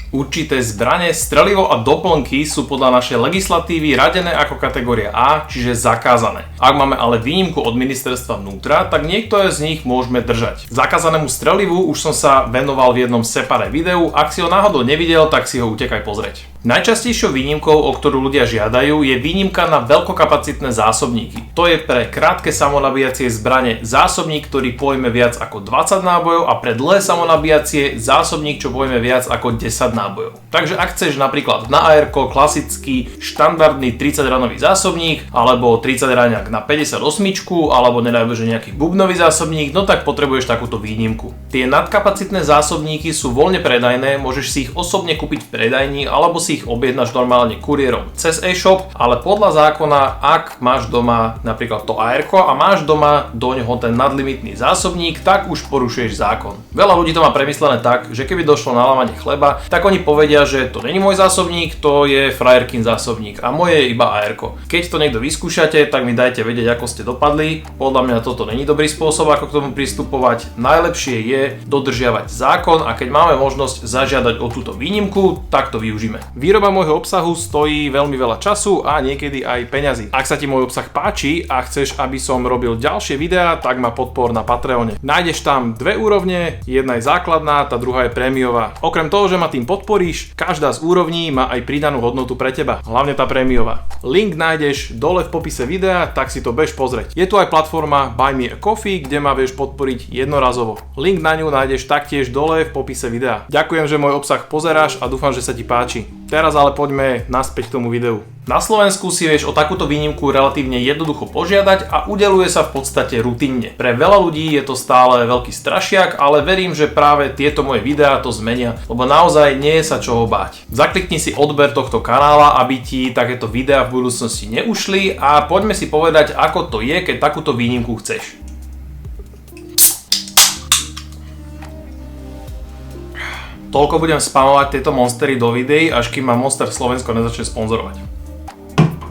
Určité zbrane, strelivo a doplnky sú podľa našej legislatívy radené ako kategória A, čiže zakázané. Ak máme ale výnimku od ministerstva vnútra, tak niektoré z nich môžeme držať. Zakázanému strelivu už som sa venoval v jednom separé videu, ak si ho náhodou nevidel, tak si ho utekaj pozrieť. Najčastejšou výnimkou, o ktorú ľudia žiadajú, je výnimka na veľkokapacitné zásobníky. To je pre krátke samonabíjacie zbrane zásobník, ktorý pojme viac ako 20 nábojov a pre dlhé samonabíjacie zásobník, čo pojme viac ako 10 nábojov. Takže ak chceš napríklad na AR-ko klasický štandardný 30 ranový zásobník, alebo 30 raňák na 58, alebo nedaj Bože nejaký bubnový zásobník, no tak potrebuješ takúto výnimku. Tie nadkapacitné zásobníky sú voľne predajné, môžeš si ich osobne kúpiť v predajni, alebo si ich objednáš normálne kuriérom cez e-shop, ale podľa zákona, ak máš doma napríklad to AR-ko a máš doma do neho ten nadlimitný zásobník, tak už porušuješ zákon. Veľa ľudí to má premyslené tak, že keby došlo na lámanie chleba, tak oni povedia, že to není môj zásobník, to je frajerkin zásobník a moje je iba AR-ko. Keď to niekto vyskúšate, tak mi dajte vedieť, ako ste dopadli. Podľa mňa toto není dobrý spôsob, ako k tomu pristupovať. Najlepšie je dodržiavať zákon a keď máme možnosť zažiadať o túto výnimku, tak to využíme. Výroba môjho obsahu stojí veľmi veľa času a niekedy aj peňazí. Ak sa ti môj obsah páči a chceš, aby som robil ďalšie videá, tak ma podpor na Patreone. Nájdeš tam dve úrovne, jedna je základná, tá druhá je prémiová. Okrem toho, že ma tým podporíš, každá z úrovní má aj pridanú hodnotu pre teba, hlavne tá prémiová. Link nájdeš dole v popise videa, tak si to bež pozrieť. Je tu aj platforma Buy Me a Coffee, kde ma vieš podporiť jednorazovo. Link na ňu nájdeš taktiež dole v popise videa. Ďakujem, že môj obsah pozeráš a dúfam, že sa ti páči. Teraz ale poďme naspäť k tomu videu. Na Slovensku si vieš o takúto výnimku relatívne jednoducho požiadať a udeľuje sa v podstate rutinne. Pre veľa ľudí je to stále veľký strašiak, ale verím, že práve tieto moje videá to zmenia, lebo naozaj nie je sa čoho báť. Zaklikni si odber tohto kanála, aby ti takéto videá v budúcnosti neušli a poďme si povedať, ako to je, keď takúto výnimku chceš. Toľko budem spamovať tieto monstery do videí, až kým ma Monster Slovensko nezačne sponzorovať.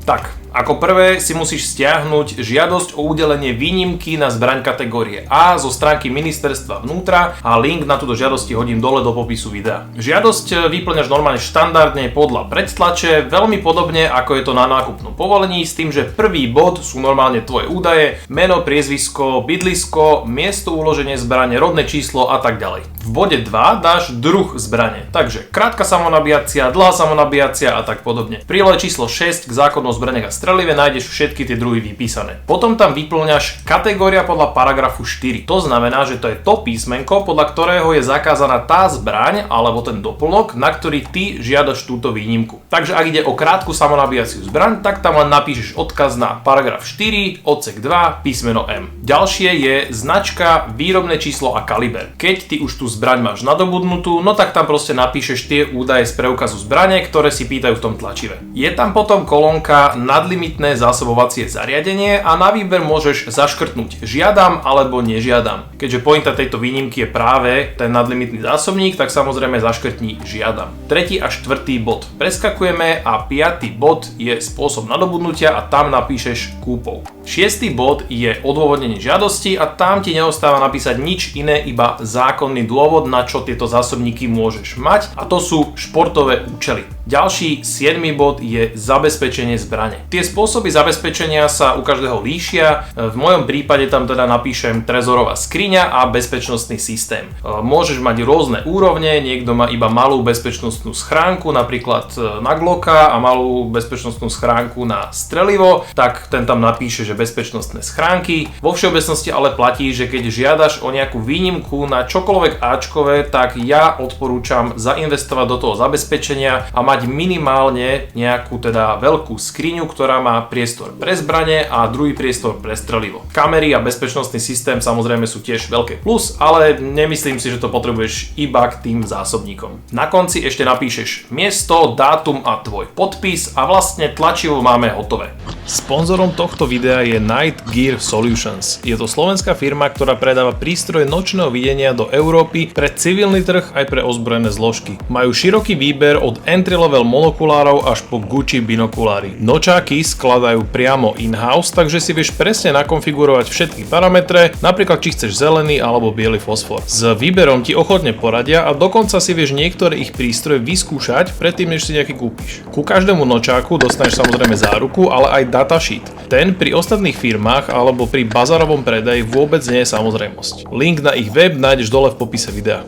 Tak, ako prvé si musíš stiahnuť žiadosť o udelenie výnimky na zbraň kategórie A zo stránky ministerstva vnútra a link na túto žiadosť hodím dole do popisu videa. Žiadosť vyplňaš normálne štandardne podľa predtlače, veľmi podobne ako je to na nákupnom povolení, s tým, že prvý bod sú normálne tvoje údaje, meno, priezvisko, bydlisko, miesto uloženia zbrane, rodné číslo a tak ďalej. V bode 2 dáš druh zbrane, takže krátka samonabíjacia, dlhá samonabíjacia a tak podobne. V prílohe číslo 6 k zákonu o zbraniach a strelive nájdeš všetky tie druhy vypísané. Potom tam vyplňaš kategória podľa paragrafu 4. To znamená, že to je to písmenko, podľa ktorého je zakázaná tá zbraň alebo ten doplnok, na ktorý ty žiadaš túto výnimku. Takže ak ide o krátku samonabíjaciu zbraň, tak tam len napíšeš odkaz na paragraf 4, odsek 2, písmeno M. Ďalšie je značka, výrobné číslo a kaliber. Keď ty už tú zbraň máš nadobudnutú, no tak tam proste napíšeš tie údaje z preukazu zbrane, ktoré si pýtajú v tom tlačive. Je tam potom kolónka nadlimitné zásobovacie zariadenie a na výber môžeš zaškrtnúť žiadam alebo nežiadam. Keďže pointa tejto výnimky je práve ten nadlimitný zásobník, tak samozrejme zaškrtni žiadam. Tretí a štvrtý bod preskakujeme a piatý bod je spôsob nadobudnutia a tam napíšeš kúpou. Šiestý bod je odôvodnenie žiadosti a tam ti neostáva napísať nič iné, iba zákonný dôvod, na čo tieto zásobníky môžeš mať, a to sú športové účely. Ďalší 7. bod je zabezpečenie zbrane. Tie spôsoby zabezpečenia sa u každého líšia. V mojom prípade tam teda napíšem trezorová skriňa a bezpečnostný systém. Môžeš mať rôzne úrovne, niekto má iba malú bezpečnostnú schránku, napríklad na Glocka, a malú bezpečnostnú schránku na strelivo, tak ten tam napíše, že bezpečnostné schránky. Vo všeobecnosti ale platí, že keď žiadaš o nejakú výnimku na čokoľvek áčkové, tak ja odporúčam zainvestovať do toho zabezpečenia a mať minimálne nejakú teda veľkú skriňu, ktorá má priestor pre zbrane a druhý priestor pre strelivo. Kamery a bezpečnostný systém samozrejme sú tiež veľké plus, ale nemyslím si, že to potrebuješ iba k tým zásobníkom. Na konci ešte napíšeš miesto, dátum a tvoj podpis a vlastne tlačivo máme hotové. Sponzorom tohto videa je Night Gear Solutions. Je to slovenská firma, ktorá predáva prístroje nočného videnia do Európy pre civilný trh aj pre ozbrojené zložky. Majú široký výber od entry-level monokulárov až po Gucci binokuláry. Nočáky skladajú priamo in-house, takže si vieš presne nakonfigurovať všetky parametre, napríklad či chceš zelený alebo biely fosfor. S výberom ti ochotne poradia a dokonca si vieš niektoré ich prístroje vyskúšať predtým, než si nejaký kúpiš. Ku každému nočáku dostaneš samozrejme záruku, ale aj datasheet. Ten pri ostatných firmách alebo pri bazarovom predaji vôbec nie je samozrejmosť. Link na ich web nájdeš dole v popise videa.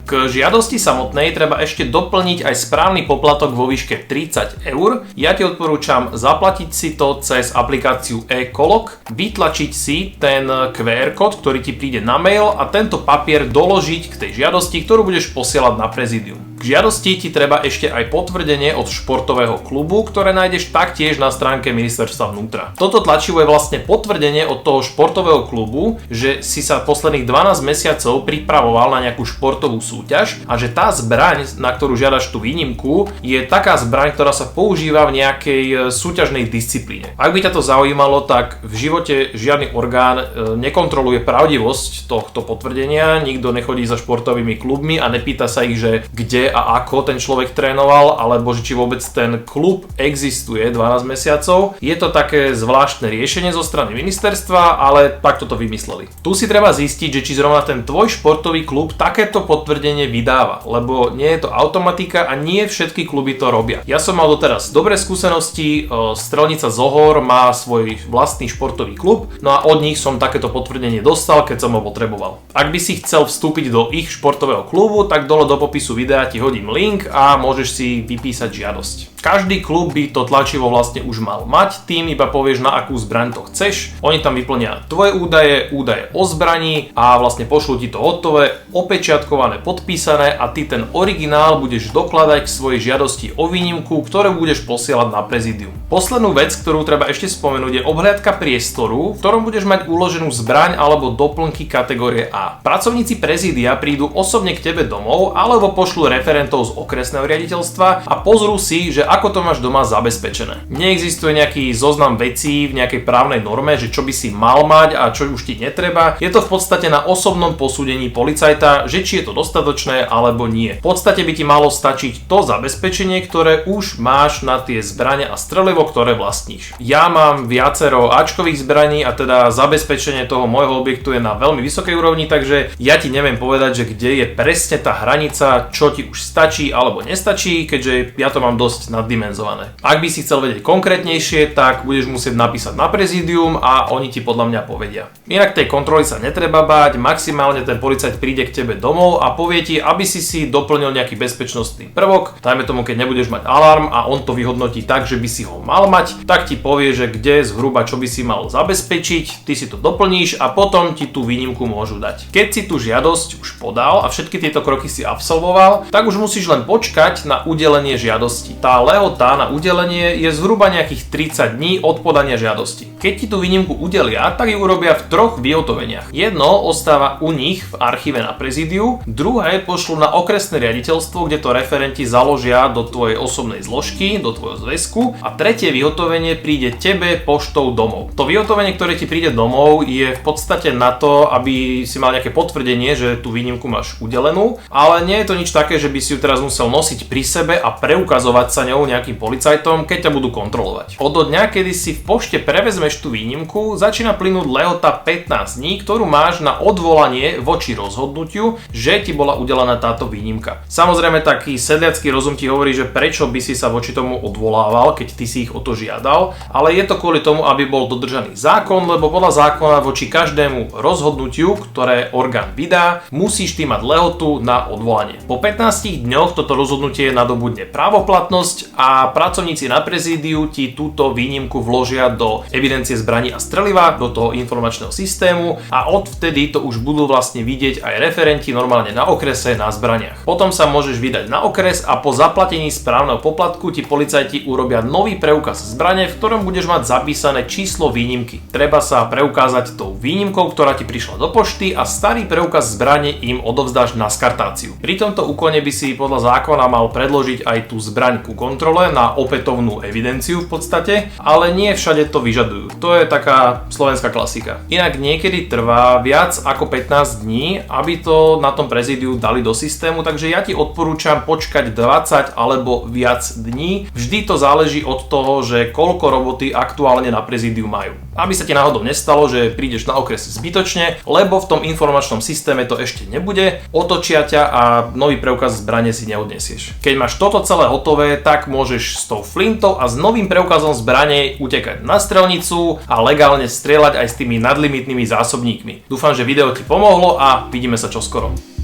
K žiadosti samotnej treba ešte doplniť aj správny poplatok vo výške 30 €. Ja ti odporúčam zaplatiť si to cez aplikáciu e-Kolok, vytlačiť si ten QR kód, ktorý ti príde na mail a tento papier doložiť k tej žiadosti, ktorú budeš posielať na prezidium. K žiadosti ti treba ešte aj potvrdenie od športového klubu, ktoré nájdeš taktiež na stránke Ministerstva vnútra. Toto tlačivo je vlastne potvrdenie od toho športového klubu, že si sa posledných 12 mesiacov pripravoval na nejakú športovú súťaž a že tá zbraň, na ktorú žiadaš tú výnimku, je taká zbraň, ktorá sa používa v nejakej súťažnej disciplíne. Ak by ťa to zaujímalo, tak v živote žiadny orgán nekontroluje pravdivosť tohto potvrdenia, nikto nechodí za športovými klubmi a nepýta sa ich, že kde a ako ten človek trénoval, alebo že či vôbec ten klub existuje 12 mesiacov. Je to také zvláštne riešenie zo strany ministerstva, ale takto to vymysleli. Tu si treba zistiť, že či zrovna ten tvoj športový klub takéto potvrdenie vydáva, lebo nie je to automatika a nie všetky kluby to robia. Ja som mal doteraz dobré skúsenosti, Strelnica Zohor má svoj vlastný športový klub, no a od nich som takéto potvrdenie dostal, keď som ho potreboval. Ak by si chcel vstúpiť do ich športového klubu, tak dole do popisu videa ti hodím link a môžeš si vypísať žiadosť. Každý klub by to tlačivo vlastne už mal mať, tým iba povieš, na akú zbraň to chceš. Oni tam vyplnia tvoje údaje o zbraní a vlastne pošlú ti to hotové, opečiatkované, podpísané a ty ten originál budeš dokladať k svojej žiadosti o výnimku, ktorú budeš posielať na prezidium. Poslednú vec, ktorú treba ešte spomenúť, je obhliadka priestoru, v ktorom budeš mať uloženú zbraň alebo doplnky kategórie A. Pracovníci prezídia prídu osobne k tebe domov alebo pošlú referentov z okresného riaditeľstva a pozrú si, že ako to máš doma zabezpečené. Neexistuje nejaký zoznam vecí v nejakej právnej norme, že čo by si mal mať a čo už ti netreba. Je to v podstate na osobnom posúdení policajta, že či je to dostatočné alebo nie. V podstate by ti malo stačiť to zabezpečenie, ktoré už máš na tie zbrane a strelivo, ktoré vlastníš. Ja mám viacero áčkových zbraní a teda zabezpečenie toho môjho objektu je na veľmi vysokej úrovni, takže ja ti neviem povedať, že kde je presne tá hranica, čo ti už stačí alebo nestačí, keďže ja to mám dosť naddimenzované. Ak by si chcel vedieť konkrétnejšie, tak budeš musieť napísať na prezidium a oni ti podľa mňa povedia. Inak tej kontroly sa netreba báť, maximálne ten policajt príde k tebe domov a povie ti, aby si doplnil nejaký bezpečnostný prvok. Dajme tomu, keď nebudeš mať alarm a on to vyhodnotí tak, že by si ho mal mať, tak ti povie, že kde zhruba čo by si mal zabezpečiť, ty si to doplníš a potom ti tú výnimku môžu dať. Keď si tú žiadosť už podal a všetky tieto kroky si absolvoval, tak už musíš len počkať na udelenie žiadosti. Tá lehota na udelenie je zhruba nejakých 30 dní od podania žiadosti. Keď ti tú výnimku udelia, tak ju urobia v 3 vyhotoveniach. Jedno ostáva u nich v archíve na prezídiu, druhé pošlú na okresné riaditeľstvo, kde to referenti založia do tvojej osobnej zložky, do tvojho zväzku a tretie vyhotovenie príde tebe poštou domov. To vyhotovenie, ktoré ti príde domov, je v podstate na to, aby si mal nejaké potvrdenie, že tú výnimku máš udelenú, ale nie je to nič také, že by si ju teraz musel nosiť pri sebe a preukazovať sa ňou nejakým policajtom, keď ťa budú kontrolovať. Od dňa, kedy si v pošte prevezmeš tú výnimku, začína plynúť lehota 15 dní, ktorú máš na odvolanie voči rozhodnutiu, že ti bola udelená táto výnimka. Samozrejme, taký sedliacky rozum ti hovorí, že prečo by si sa voči tomu odvolával, keď ty si ich o to žiadal, ale je to kvôli tomu, aby bol dodržaný zákon, lebo podľa zákona voči každému rozhodnutiu, ktoré orgán vydá, musíš ty mať lehotu na odvolanie. Po 15 dňoch toto rozhodnutie nadobudne právoplatnosť a pracovníci na prezídiu ti túto výnimku vložia do evidencie zbraní a streliva, do toho informačného systému a odvtedy to už budú vlastne vidieť aj referenti normálne na okrese na zbraniach. Potom sa môžeš vydať na okres a po zaplatení správneho poplatku ti policajti urobia nový preukaz zbrane, v ktorom budeš mať zapísané číslo výnimky. Treba sa preukázať tou výnimkou, ktorá ti prišla do pošty a starý preukaz zbrane im odovzdáš na skartáciu. Pri tomto úkone by si podľa zákona mal predložiť aj tú zbraň ku kontrole, na opätovnú evidenciu v podstate, ale nie všade to vyžadujú. To je taká slovenská klasika. Inak niekedy trvá viac ako 15 dní, aby to na tom prezídiu dali do systému, takže ja ti odporúčam počkať 20 alebo viac dní. Vždy to záleží od toho, že koľko roboty aktuálne na prezídiu majú. Aby sa ti náhodou nestalo, že prídeš na okres zbytočne, lebo v tom informačnom systéme to ešte nebude, otočia ťa a nový preukaz zbrane si neodnesieš. Keď máš toto celé hotové, tak môžeš s tou flintou a s novým preukazom zbrane utekať na strelnicu a legálne strieľať aj s tými nadlimitnými zásobníkmi. Dúfam, že video ti pomohlo a vidíme sa čoskoro.